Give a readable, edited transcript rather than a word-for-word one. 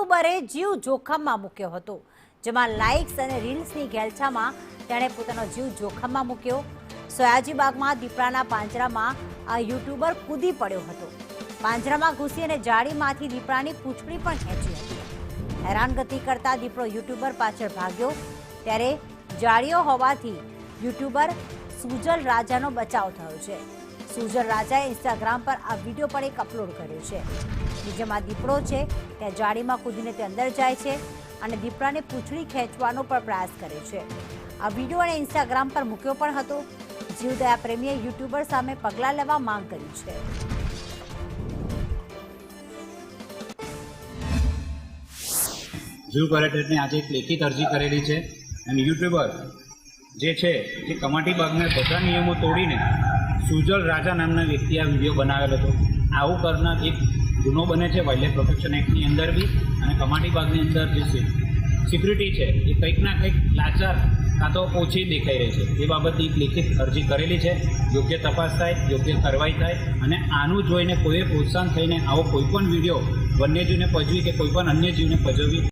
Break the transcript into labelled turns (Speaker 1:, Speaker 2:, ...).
Speaker 1: યુટ્યુબરે જીવ જોખમમાં મૂક્યો હતો, જેમાં લાઇક્સ અને રીલ્સની ઘેલછામાં તેણે પોતાનો જીવ જોખમમાં મૂક્યો। સયાજીબાગમાં દીપડાના પાંજરામાં આ યુટ્યુબર કૂદી પડ્યો હતો। પાંજરામાં ઘૂસી અને જાળીમાંથી દીપડાની પૂંછડી પણ ખેંચી હતી। હેરાનગતિ કરતા દીપડો યુટ્યુબર પાછળ ભાગ્યો, ત્યારે જાળીઓ હોવાથી યુટ્યુબર સુજલ રાજાનો બચાવ થયો છે। સુજલ રાજાએ ઇન્સ્ટાગ્રામ પર આ વિડીયો પણ એક અપલોડ કર્યો છે, જેમાં દીપડો છે તે જાળીમાં કૂદીને તે અંદર જાય છે અને દીપડાને પૂંછડી ખેંચવાનો પણ પ્રયાસ કરે છે। આ વિડીયો અને ઇન્સ્ટાગ્રામ પર મૂક્યો પણ હતો। જીવદયા પ્રેમીએ યુટ્યુબર સામે પગલાં લેવા માંગ કરી છે।
Speaker 2: જીવ કલેક્ટરને આજે એક લેખિત અરજી કરેલી છે અને યુટ્યુબર જે છે તે કમાટીબાગના બધા નિયમો તોડીને સુજલ રાજા નામના વ્યક્તિ આ વિડીયો બનાવેલો હતો। આવું કરનાર એક ગુનો બને છે વાઇલ્ડલાઇફ પ્રોટેક્શન એક્ટની અંદર બી, અને કમાટીબાગની અંદર જે સિક્યુરિટી છે એ કંઈક ના કંઈક લાચાર કાં તો ઓછી દેખાઈ રહી છે। એ બાબતની એક લેખિત અરજી કરેલી છે। યોગ્ય તપાસ થાય, યોગ્ય કાર્યવાહી થાય, અને આનું જોઈને કોઈએ પ્રોત્સાહન થઈને આવો કોઈ પણ વિડીયો વન્યજીવને પજવી કે કોઈ પણ અન્ય જીવને પજવવી